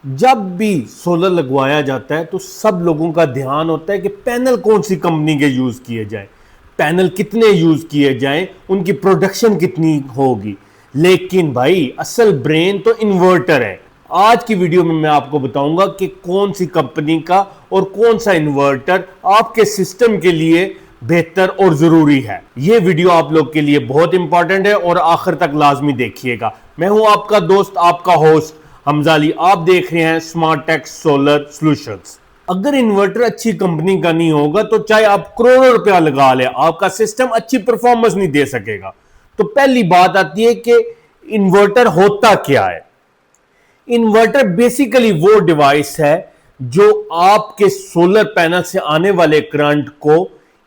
जब भी सोलर लगवाया जाता है तो सब लोगों का ध्यान होता है कि पैनल कौन सी कंपनी के यूज किए जाएं, पैनल कितने यूज किए जाएं, उनकी प्रोडक्शन कितनी होगी। लेकिन भाई असल ब्रेन तो इन्वर्टर है। आज की वीडियो में मैं आपको बताऊंगा कि कौन सी कंपनी का और कौन सा इन्वर्टर आपके सिस्टम के लिए बेहतर और जरूरी है। यह वीडियो आप लोग के लिए बहुत इंपॉर्टेंट है और आखिर तक लाजमी देखिएगा। मैं हूं आपका दोस्त, आपका होस्ट हमजा अली। आप देख रहे हैं स्मार्टेक सोलर सॉल्यूशंस। अगर इन्वर्टर अच्छी कंपनी का नहीं होगा तो चाहे आप करोड़ों रुपया लगा ले, आपका सिस्टम अच्छी परफॉर्मेंस नहीं दे सकेगा। तो पहली बात आती है कि इन्वर्टर होता क्या है। इन्वर्टर बेसिकली वो डिवाइस है जो आपके सोलर पैनल से आने वाले करंट को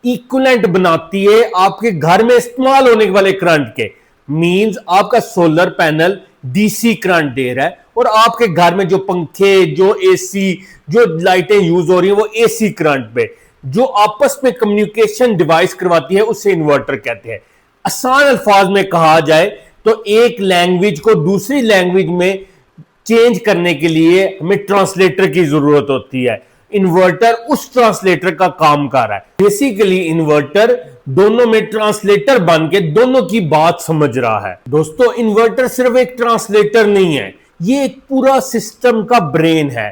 इक्विवेलेंट बनाती है आपके घर में इस्तेमाल होने वाले करंट के। मींस आपका सोलर पैनल डीसी करंट दे रहा है और आपके घर में जो पंखे, जो एसी, जो लाइटें यूज हो रही हैं वो एसी करंट पे जो आपस में कम्युनिकेशन डिवाइस करवाती है उसे इन्वर्टर कहते हैं। आसान अल्फाज में कहा जाए तो एक लैंग्वेज को दूसरी लैंग्वेज में चेंज करने के लिए हमें ट्रांसलेटर की जरूरत होती है। इन्वर्टर उस ट्रांसलेटर का काम कर रहा है। बेसिकली इन्वर्टर दोनों में ट्रांसलेटर बन के दोनों की बात समझ रहा है। दोस्तों, इन्वर्टर सिर्फ एक ट्रांसलेटर नहीं है, ये एक पूरा सिस्टम का ब्रेन है।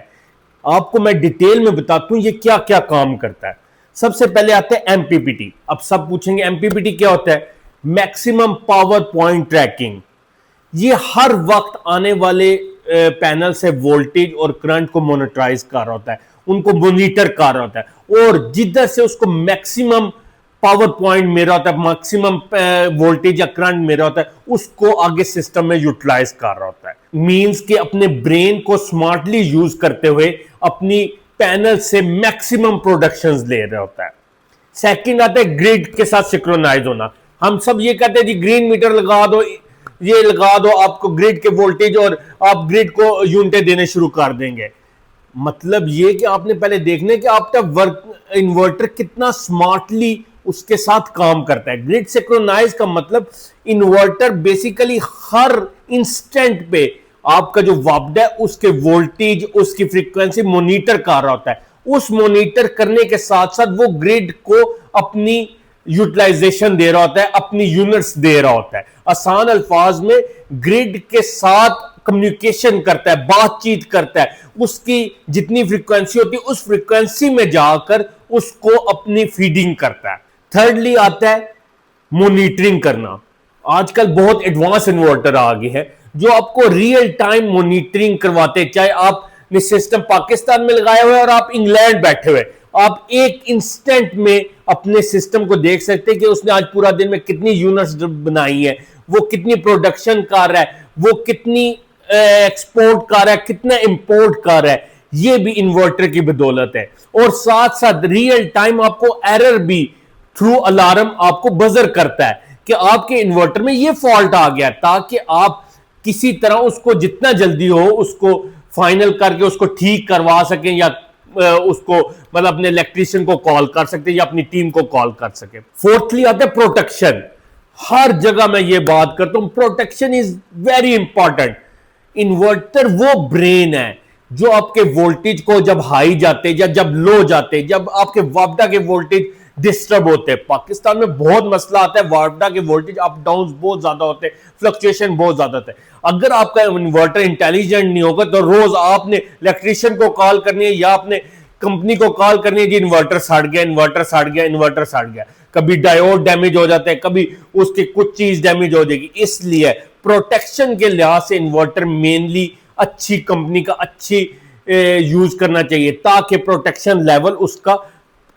आपको मैं डिटेल में बताता हूं ये क्या क्या काम करता है। सबसे पहले आते हैं एमपीपीटी। अब सब पूछेंगे एमपीपीटी क्या होता है। Maximum power point tracking. ये हर वक्त आने वाले पैनल से वोल्टेज और करंट को मॉनिटराइज कर रहा होता है, उनको मॉनिटर कर रहा होता है और जिधर से उसको मैक्सिमम पावर पॉइंट मेरा होता है, मैक्सिमम वोल्टेज या करंट मेरा होता है, उसको आगे सिस्टम में यूटिलाइज कर रहा होता है। मींस कि अपने ब्रेन को स्मार्टली यूज करते हुए अपनी पैनल से मैक्सिमम प्रोडक्शंस ले रहा होता है। सेकंड आता है ग्रिड के साथ सिंक्रोनाइज होना। हम सब ये कहते हैं जी ग्रीन मीटर लगा दो, ये लगा दो, आपको ग्रिड के वोल्टेज और आप ग्रिड को यूनिटें देने शुरू कर देंगे। मतलब ये कि आपने पहले देखना है कि आपका वर्क इन्वर्टर कितना स्मार्टली उसके साथ काम करता है। ग्रिड सिंक्रोनाइज का मतलब इन्वर्टर बेसिकली हर इंस्टेंट पे आपका जो वापडा है उसके वोल्टेज, उसकी फ्रीक्वेंसी मॉनिटर कर रहा होता है। उस मॉनिटर करने के साथ साथ वो ग्रिड को अपनी यूटिलाइजेशन दे रहा होता है, अपनी यूनिट्स दे रहा होता है। आसान अल्फाज में ग्रिड के साथ कम्युनिकेशन करता है, बातचीत करता है, उसकी जितनी फ्रीक्वेंसी होती है उस फ्रीक्वेंसी में जाकर उसको अपनी फीडिंग करता है। थर्डली आता है मॉनिटरिंग करना। आजकल बहुत एडवांस इन्वर्टर आ गए हैं जो आपको रियल टाइम मॉनिटरिंग करवाते हैं। चाहे आपने सिस्टम पाकिस्तान में लगाया हुआ है और आप इंग्लैंड बैठे हुए, आप एक इंस्टेंट में अपने सिस्टम को देख सकते हैं कि उसने आज पूरा दिन में कितनी यूनिट्स बनाई है, वो कितनी प्रोडक्शन कर रहा है, वो कितनी एक्सपोर्ट कर रहा है, कितना इंपोर्ट कर रहा है। ये भी इन्वर्टर की बदौलत है। और साथ साथ रियल टाइम आपको एरर भी थ्रू अलार्म आपको बजर करता है कि आपके इन्वर्टर में ये फॉल्ट आ गया, ताकि आप किसी तरह उसको जितना जल्दी हो उसको फाइनल करके उसको ठीक करवा सकें या उसको मतलब अपने इलेक्ट्रीशियन को कॉल कर सकते हैं या अपनी टीम को कॉल कर सके। फोर्थली आता है प्रोटेक्शन। हर जगह मैं ये बात करता हूं, protection is very important. Inverter वो ब्रेन है जो आपके वोल्टेज को जब हाई जाते या जब लो जाते, जब आपके वापडा के वोल्टेज डिस्टर्ब होते हैं। पाकिस्तान में बहुत मसला आता है, वापडा के वोल्टेज अप डाउन बहुत ज्यादा होते हैं, फ्लक्चुएशन बहुत ज्यादा होता है। अगर आपका इन्वर्टर इंटेलिजेंट नहीं होगा तो रोज आपने इलेक्ट्रीशियन को कॉल करनी है या आपने कंपनी को कॉल करनी है कि इन्वर्टर सड़ गया, इन्वर्टर सड़ गया, इन्वर्टर सड़ गया। कभी डायोड डैमेज हो जाता है, कभी उसकी कुछ चीज डैमेज हो जाएगी। इसलिए प्रोटेक्शन के लिहाज से इन्वर्टर मेनली अच्छी कंपनी का अच्छी यूज करना चाहिए ताकि प्रोटेक्शन लेवल उसका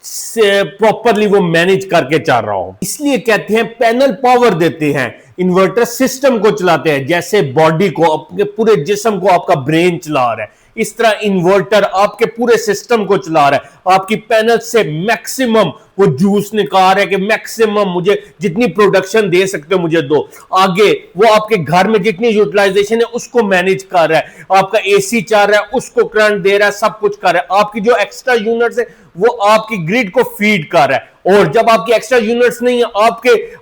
प्रॉपरली वो मैनेज करके चल रहा हो। इसलिए कहते हैं पैनल पावर देते हैं, इन्वर्टर सिस्टम को चलाते हैं। जैसे बॉडी को, अपने पूरे जिस्म को आपका ब्रेन चला रहा है, इस तरह इन्वर्टर आपके पूरे सिस्टम को चला रहा है। आपकी पैनल से मैक्सिमम वो जूस निकाल रहा है कि मैक्सिमम मुझे जितनी प्रोडक्शन दे सकते हो मुझे दो। आगे वो आपके घर में जितनी यूटिलाइजेशन है उसको मैनेज कर रहा है। आपका एसी चल रहा है, उसको करंट दे रहा है, सब कुछ कर रहा है। आपकी जो एक्स्ट्रा यूनिट्स है वो आपकी ग्रिड को फीड कर रहा है। और जब आपकी एक्स्ट्रा यूनिट्स नहीं है,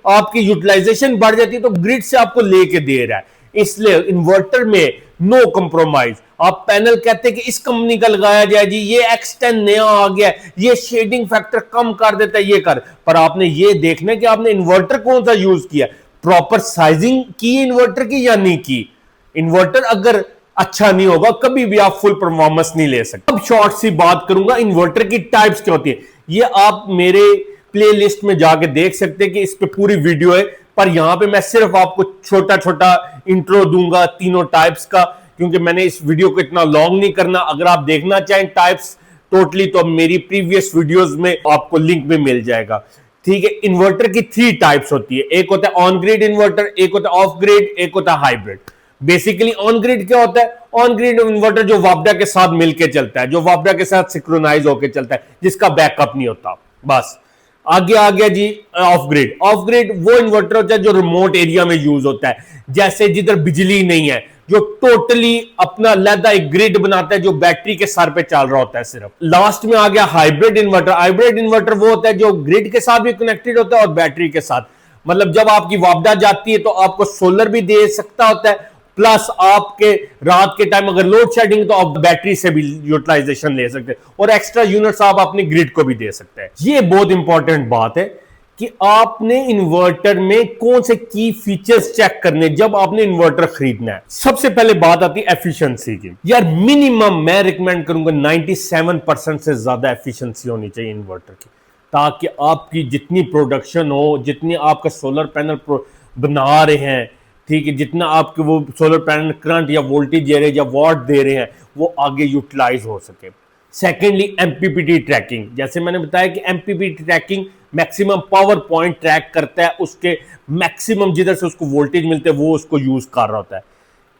आपकी यूटिलाइजेशन बढ़ जाती है तो ग्रिड से आपको लेके दे रहा है। इसलिए इन्वर्टर में नो कॉम्प्रोमाइज। आप पैनल कहते हैं कि इस कंपनी का लगाया जाए जी, ये X10 नया आ गया, ये शेडिंग फैक्टर कम कर देता है, ये कर, पर आपने ये देखना कि आपने इन्वर्टर कौन सा यूज किया, प्रॉपर साइजिंग की इन्वर्टर की या नहीं की। इन्वर्टर अगर अच्छा नहीं होगा कभी भी आप फुल परफॉर्मेंस नहीं ले सकते। अब शॉर्ट सी बात करूंगा इन्वर्टर की टाइप्स क्या होती है। ये आप मेरे प्लेलिस्ट में जाके देख सकते हैं कि इस पे पूरी वीडियो है, पर यहां पे मैं सिर्फ आपको छोटा छोटा इंट्रो दूंगा तीनों टाइप्स का, क्योंकि मैंने इस वीडियो को इतना लॉन्ग नहीं करना। अगर आप देखना चाहें टाइप्स टोटली तो मेरी प्रीवियस वीडियोस में आपको लिंक में मिल जाएगा। ठीक है, इन्वर्टर की 3 टाइप्स होती है, एक होता है ऑन ग्रिड इन्वर्टर, एक होता है ऑफ ग्रिड, एक होता है हाइब्रिड। बेसिकली ऑन ग्रिड क्या होता है? ऑन ग्रिड इन्वर्टर जो वापडा के साथ मिलकर चलता है, जो वापडा के साथ सिंक्रोनाइज होकर चलता है, जिसका बैकअप नहीं होता। बस आगे आ गया जी ऑफ ग्रिड। ऑफ ग्रिड वो इन्वर्टर होता है जो रिमोट एरिया में यूज होता है, जैसे जिधर बिजली नहीं है, जो टोटली अपना अलग एक ग्रिड बनाता है जो बैटरी के सर पे चल रहा होता है सिर्फ। लास्ट में आ गया हाइब्रिड इन्वर्टर। हाइब्रिड इन्वर्टर वो होता है जो ग्रिड के साथ भी कनेक्टेड होता है और बैटरी के साथ। मतलब जब आपकी वापडा जाती है तो आपको सोलर भी दे सकता होता है, प्लस आपके रात के टाइम अगर लोड शेडिंग तो आप बैटरी से भी यूटिलाइजेशन ले सकते हैं, और एक्स्ट्रा यूनिट्स आप अपने ग्रिड को भी दे सकते हैं। ये बहुत इंपॉर्टेंट बात है कि आपने इन्वर्टर में कौन से की फीचर्स चेक करने जब आपने इन्वर्टर खरीदना है। सबसे पहले बात आती है एफिशिएंसी की। यार मिनिमम मैं रिकमेंड करूंगा 97% से ज्यादा एफिशिएंसी होनी चाहिए इन्वर्टर की, ताकि आपकी जितनी प्रोडक्शन हो, जितनी आपका सोलर पैनल बना रहे हैं, ठीक है, जितना आपके वो सोलर पैनल करंट या वोल्टेज दे रहे हैं या वॉट दे रहे हैं, वो आगे यूटिलाइज हो सके। Secondly MPPT tracking. जैसे मैंने बताया कि MPPT tracking maximum power point track करता है, उसके मैक्सिमम जिधर से उसको वोल्टेज मिलते हैं वो उसको यूज कर रहा होता है।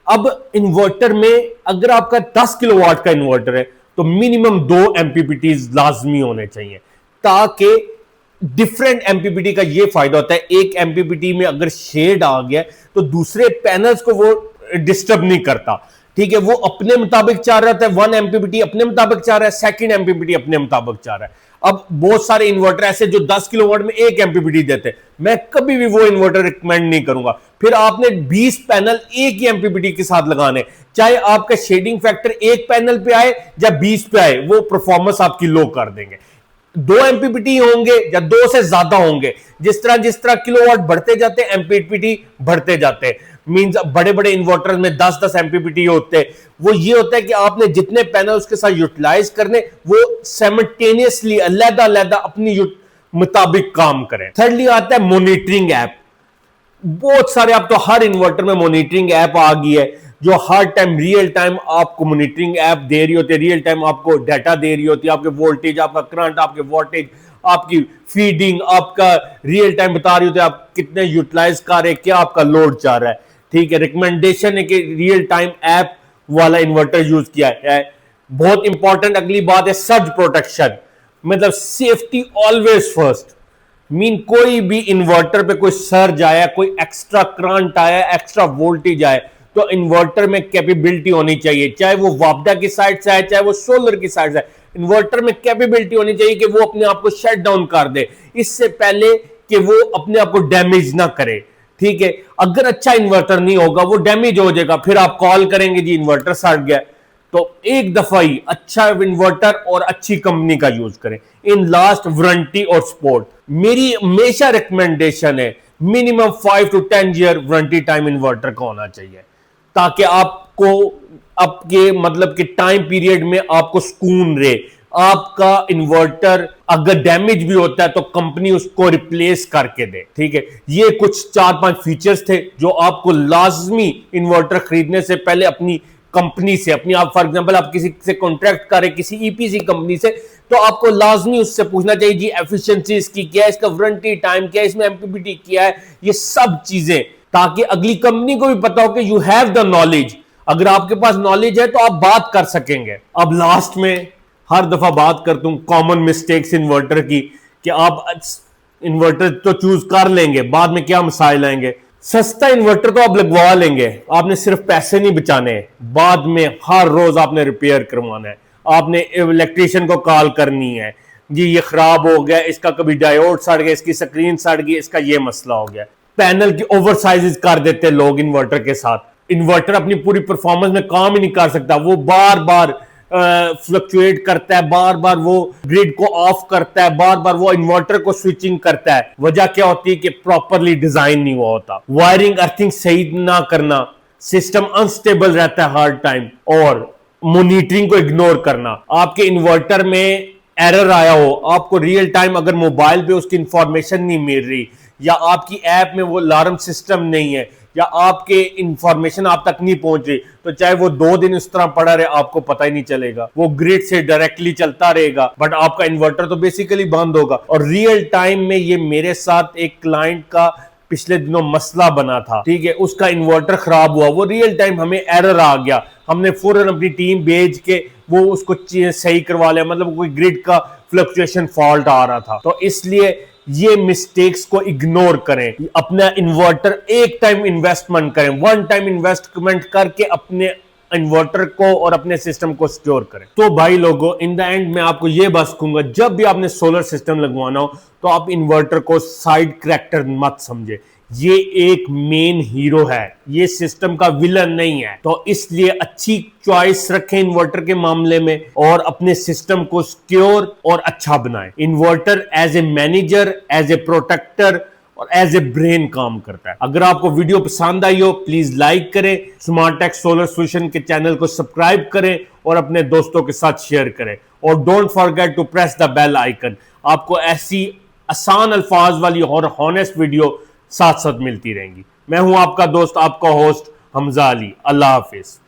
अब इन्वर्टर में अगर आपका 10 किलोवाट का इन्वर्टर है तो मिनिमम 2 एमपीपीटीज लाजमी होने चाहिए, ताकि डिफरेंट एमपीपीटी का ये फायदा होता है, एक एमपीपीटी में अगर शेड आ गया तो दूसरे पैनल्स को वो डिस्टर्ब नहीं करता। ठीक है, वो अपने मुताबिक चाह रहा था, 1 एमपीपीटी अपने मुताबिक चाह रहा है, सेकंड एमपीपीटी अपने मुताबिक चाह रहा है। अब बहुत सारे इन्वर्टर ऐसे जो 10 किलोवाट में 1 एमपीपीटी देते हैं, मैं कभी भी वो इन्वर्टर रिकमेंड नहीं करूंगा। फिर आपने 20 पैनल एक ही एमपीपीटी के साथ लगाने, चाहे आपका शेडिंग फैक्टर एक पैनल पे आए या 20 पे आए, वो परफॉर्मेंस आपकी लो कर देंगे। 2 एमपीपीटी होंगे या 2 से ज्यादा होंगे, जिस तरह किलोवाट बढ़ते जाते हैं एमपीपीटी बढ़ते जाते हैं। मींस बड़े बड़े इन्वर्टर में 10-10 एमपीपीटी होते हैं। वो ये होता है कि आपने जितने पैनल उसके साथ यूटिलाइज करने, वो साइमल्टेनियसली अलग-अलग अपनी मुताबिक काम करें। थर्डली आता है मॉनिटरिंग ऐप। बहुत सारे, अब तो हर इन्वर्टर में मॉनिटरिंग ऐप आ गई है जो हर टाइम रियल टाइम आपको मॉनिटरिंग ऐप दे रही होती है, रियल टाइम आपको डाटा दे रही होती है, आपके वोल्टेज, आपका करंट, आपके वोल्टेज, आपकी फीडिंग, आपका रियल टाइम बता रही होती है आप कितने यूटिलाइज कर रहे हैं, क्या आपका लोड चाह रहा है। ठीक है, रिकमेंडेशन है कि रियल टाइम ऐप वाला इन्वर्टर यूज किया है। बहुत इंपॉर्टेंट अगली बात है सर्ज प्रोटेक्शन, मतलब सेफ्टी ऑलवेज फर्स्ट। मीन कोई भी इन्वर्टर पे कोई सर्ज आया, कोई एक्स्ट्रा करंट आया, एक्स्ट्रा वोल्टेज आए, तो इन्वर्टर में कैपेबिलिटी होनी चाहिए, चाहे वो वापडा की साइड से आए चाहे वो सोलर की साइड से आए, इन्वर्टर में कैपेबिलिटी होनी चाहिए कि वो अपने आप को शट डाउन कर दे इससे पहले कि वो अपने आप को डैमेज ना करे। ठीक है, अगर अच्छा इन्वर्टर नहीं होगा वो डैमेज हो जाएगा, फिर आप कॉल करेंगे जी इन्वर्टर सड़ गया। तो एक दफा ही अच्छा इन्वर्टर और अच्छी कंपनी का यूज करें। इन लास्ट वारंटी और सपोर्ट मेरी हमेशा रिकमेंडेशन है minimum 5 to 10 year warranty time inverter का होना चाहिए, ताकि आपको आपके मतलब कि टाइम पीरियड में आपको सुकून रहे। आपका इन्वर्टर अगर डैमेज भी होता है तो कंपनी उसको रिप्लेस करके दे। ठीक है, ये कुछ 4-5 फीचर्स थे जो आपको लाजमी इन्वर्टर खरीदने से पहले अपनी कंपनी से, अपनी आप फॉर एग्जांपल आप किसी से कॉन्ट्रैक्ट करें किसी ईपीसी कंपनी से, तो आपको लाजमी उससे पूछना चाहिए जी एफिशिएंसी इसकी क्या है, इसका वारंटी टाइम क्या है, इसमें एमपीपीटी क्या है, ये सब चीजें, ताकि अगली कंपनी को भी पता हो कि यू हैव द नॉलेज। अगर आपके पास नॉलेज है तो आप बात कर सकेंगे। अब लास्ट में हर दफा बात करता हूं कॉमन मिस्टेक्स इन्वर्टर की, कि आप इन्वर्टर तो चूज कर लेंगे, बाद में क्या मसाइल आएंगे। सस्ता इन्वर्टर तो आप लगवा लेंगे, आपने सिर्फ पैसे नहीं बचाने, बाद में हर रोज आपने रिपेयर करवाना है, आपने इलेक्ट्रिशियन को कॉल करनी है, जी ये खराब हो गया, इसका कभी डायोड सड़ गया, इसकी स्क्रीन सड़ गई, इसका ये मसला हो गया। पैनल की ओवर साइजेस कर देते लोग इन्वर्टर के साथ, इन्वर्टर अपनी पूरी परफॉर्मेंस में काम ही नहीं कर सकता, वो बार बार फ्लक्चुएट करता है, बार बार वो ग्रिड को ऑफ करता है, बार बार वो इन्वर्टर को स्विचिंग करता है। वजह क्या होती है कि प्रॉपरली डिजाइन नहीं हुआ होता, वायरिंग अर्थिंग सही ना करना, सिस्टम अनस्टेबल रहता है हर टाइम, और मॉनिटरिंग को इग्नोर करना। आपके इन्वर्टर में एरर आया हो, आपको रियल टाइम अगर मोबाइल पे उसकी इंफॉर्मेशन नहीं मिल रही, या आपकी ऐप में वो अलार्म सिस्टम नहीं है, या आपके इंफॉर्मेशन आप तक नहीं पहुंच रही, तो चाहे वो 2 दिन इस तरह पड़ा रहे आपको पता ही नहीं चलेगा, वो ग्रिड से डायरेक्टली चलता रहेगा बट आपका इन्वर्टर तो बेसिकली बंद होगा। और रियल टाइम में ये मेरे साथ एक क्लाइंट का पिछले दिनों मसला बना था, ठीक है, उसका इन्वर्टर खराब हुआ, वो रियल टाइम हमें एरर आ गया, हमने फौरन अपनी टीम भेज के वो उसको सही करवा लिया, मतलब कोई ग्रिड का फ्लक्चुएशन फॉल्ट आ रहा था। तो इसलिए ये मिस्टेक्स को इग्नोर करें, अपना इन्वर्टर एक टाइम इन्वेस्टमेंट करें, वन टाइम इन्वेस्टमेंट करके अपने इन्वर्टर को और अपने सिस्टम को सिक्योर करें। तो भाई लोगों, इन द एंड मैं आपको यह बस कहूंगा, जब भी आपने सोलर सिस्टम लगवाना हो तो आप इन्वर्टर को साइड कैरेक्टर मत समझे, ये एक मेन हीरो है, ये सिस्टम का विलन नहीं है। तो इसलिए अच्छी चॉइस रखें इन्वर्टर के मामले में और अपने सिस्टम को सिक्योर और अच्छा बनाएं। Inverter as a manager, as a protector और एज ए ब्रेन काम करता है। अगर आपको वीडियो पसंद आई हो प्लीज लाइक करें, स्मार्ट टेक सोलर सोल्यूशन के चैनल को सब्सक्राइब करें और अपने दोस्तों के साथ शेयर करें, और don't forget to press the bell icon. आपको ऐसी आसान अल्फाज वाली और हॉनेस्ट वीडियो साथ साथ मिलती रहेंगी। मैं हूं आपका दोस्त, आपका होस्ट हमजा अली। अल्लाह हाफिज।